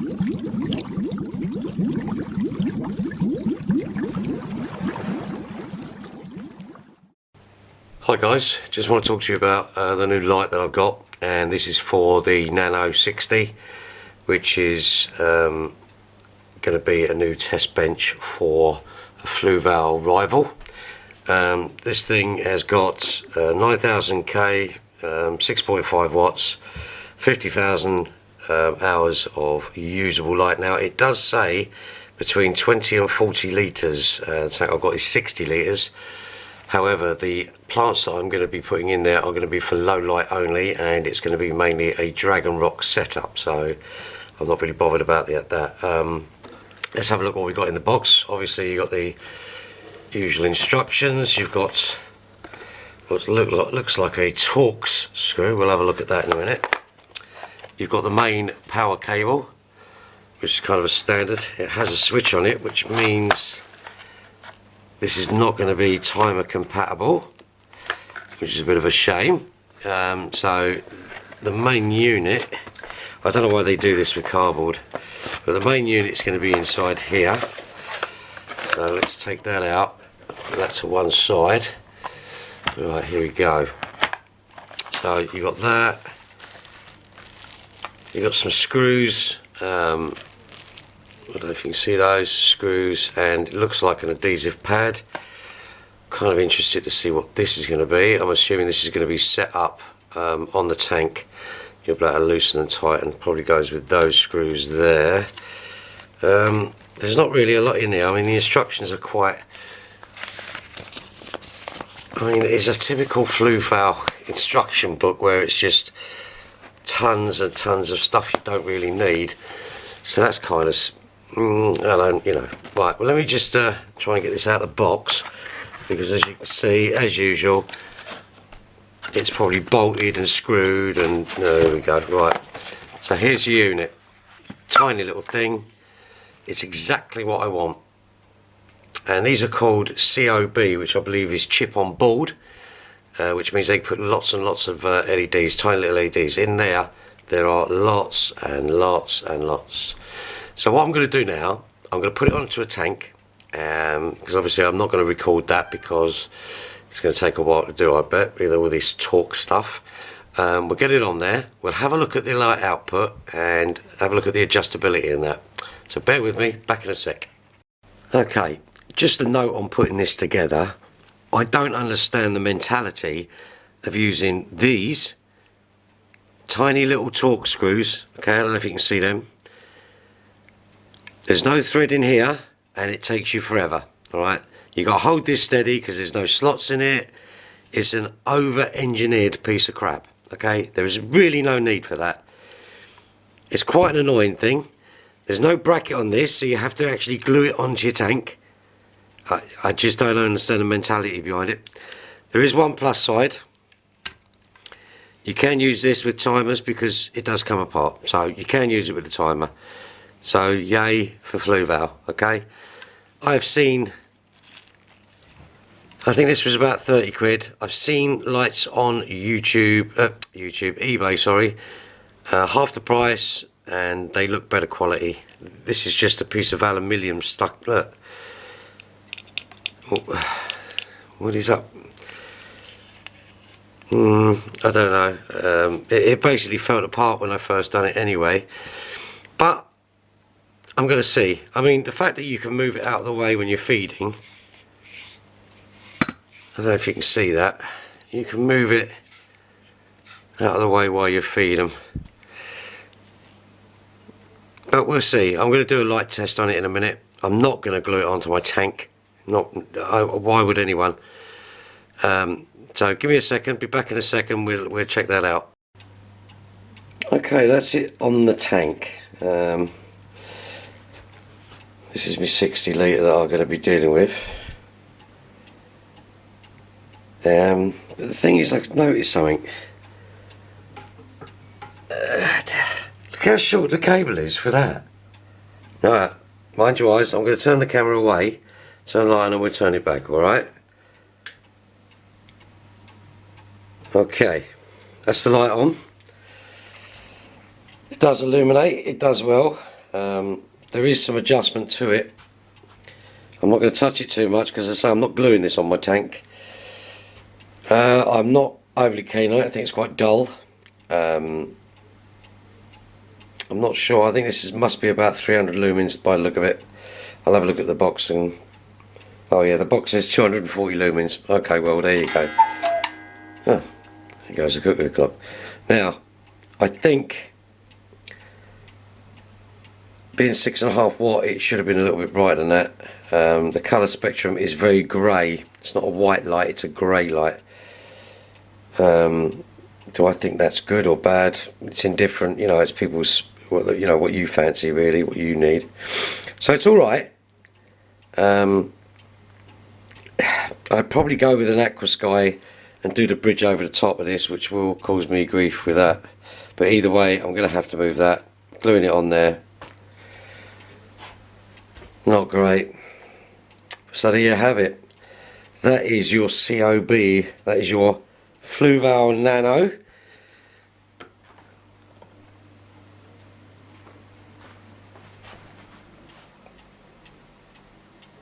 Hi guys, just want to talk to you about the new light that I've got, and this is for the Nano 60, which is going to be a new test bench for a fluval rival. This thing has got 9000K, 6.5 watts, 50,000 hours of usable light. Now it does say between 20 and 40 litres, the tank I've got is 60 litres. However, the plants that I'm going to be putting in there are going to be for low light only, and it's going to be mainly a Dragon Rock setup, so I'm not really bothered about that. Let's have a look what we've got in the box. Obviously you've got the usual instructions. You've got what looks like a Torx screw. We'll have a look at that in a minute. You've got the main power cable, which is kind of a standard. It has a switch on it, which means this is not going to be timer compatible, which is a bit of a shame. So the main unit, I don't know why they do this with cardboard, but the main unit is going to be inside here. So let's take that out, put that to one side. Right, here we go. So you got that, you got some screws, I don't know if you can see those screws, and it looks like an adhesive pad. Kind of interested to see what this is going to be. I'm assuming this is going to be set up on the tank. You'll be able to loosen and tighten, probably goes with those screws there. There's not really a lot in there. I mean, the instructions are quite, it's a typical fluval instruction book where it's just tons and tons of stuff you don't really need. So that's kind of, right, well, let me just try and get this out of the box, because as you can see, as usual, it's probably bolted and screwed, and there we go. Right, so here's the unit, tiny little thing. It's exactly what I want, and these are called COB, which I believe is chip on board, which means they put lots and lots of LEDs, tiny little LEDs in there. There are lots and lots and lots. So what I'm going to do now, I'm going to put it onto a tank, because obviously I'm not going to record that because it's going to take a while to do, I bet, with all this talk stuff. We'll get it on there, we'll have a look at the light output and have a look at the adjustability in that. So bear with me, back in a sec. Okay, just a note on putting this together. I don't understand the mentality of using these tiny little Torx screws. Okay, I don't know if you can see them. There's no thread in here, and it takes you forever. All right, you got to hold this steady because there's no slots in it. It's an over-engineered piece of crap. Okay, there is really no need for that. It's quite an annoying thing. There's no bracket on this, so you have to actually glue it onto your tank. I just don't understand the mentality behind it. There is one plus side. You can use this with timers because it does come apart, so you can use it with the timer. So yay for fluval. Okay, I've seen, I think this was about 30 quid. I've seen lights on eBay, sorry, half the price, and they look better quality. This is just a piece of aluminium stuck. Look, what is up? I don't know. It basically fell apart when I first done it anyway, but I'm going to see. I mean, the fact that you can move it out of the way when you're feeding, I don't know if you can see that. You can move it out of the way while you feed them. But we'll see. I'm going to do a light test on it in a minute. I'm not going to glue it onto my tank. Why would anyone? So give me a second, be back in a second, we'll check that out. Okay, that's it on the tank. This is my 60 litre that I'm going to be dealing with. But the thing is, I've noticed something. Look how short the cable is for that. Alright, mind your eyes, I'm going to turn the camera away, turn the light on, and we'll turn it back, alright? Okay, that's the light on. It does illuminate, it does well. there is some adjustment to it. I'm not going to touch it too much because I say I'm not gluing this on my tank. I'm not overly keen on it. I think it's quite dull. I'm not sure. I think this must be about 300 lumens by the look of it. I'll have a look at the box and... oh yeah, the box says 240 lumens. Okay, well there you go. Oh, there goes the cuckoo clock. Now, I think being 6.5 watt, it should have been a little bit brighter than that. The colour spectrum is very grey. It's not a white light, it's a grey light. Do I think that's good or bad? It's indifferent, you know, it's people's, you know, what you fancy really, what you need. So it's alright. I'd probably go with an aqua sky and do the bridge over the top of this, which will cause me grief with that. But either way, I'm going to have to move that. Gluing it on there, not great. So there you have it. That is your COB. That is your fluval nano.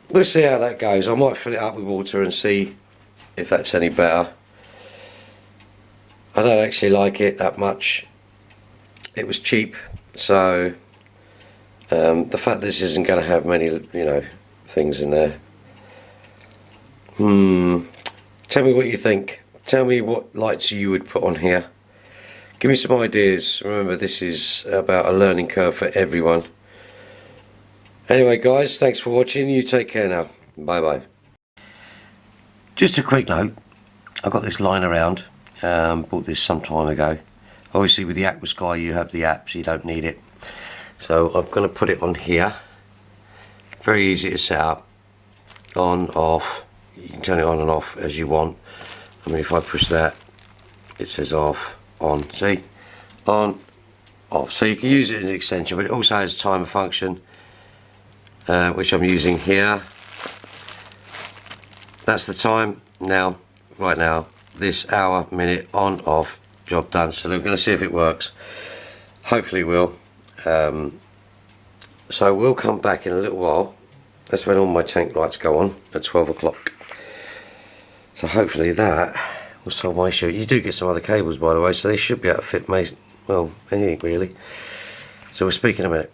We'll see how that goes. I might fill it up with water and see if that's any better. I don't actually like it that much. It was cheap, so the fact that this isn't going to have many, you know, things in there. Tell me what you think. Tell me what lights you would put on here. Give me some ideas. Remember, this is about a learning curve for everyone. Anyway guys, thanks for watching. You take care now. Bye bye. Just a quick note. I got this lying around. Bought this some time ago. Obviously with the Aqua Sky you have the app, so you don't need it. So I'm going to put it on here. Very easy to set up. On, off. You can turn it on and off as you want. I mean, if I push that, it says off, on. See? On, off. So you can use it as an extension, but it also has a timer function. Which I'm using here. That's the time now, right now, this hour, minute, on, off, job done. So we're going to see if it works. Hopefully it will. So we'll come back in a little while. That's when all my tank lights go on at 12 o'clock. So hopefully that will solve my issue. You do get some other cables, by the way, so they should be able to fit, well, anything really. So we'll speak in a minute.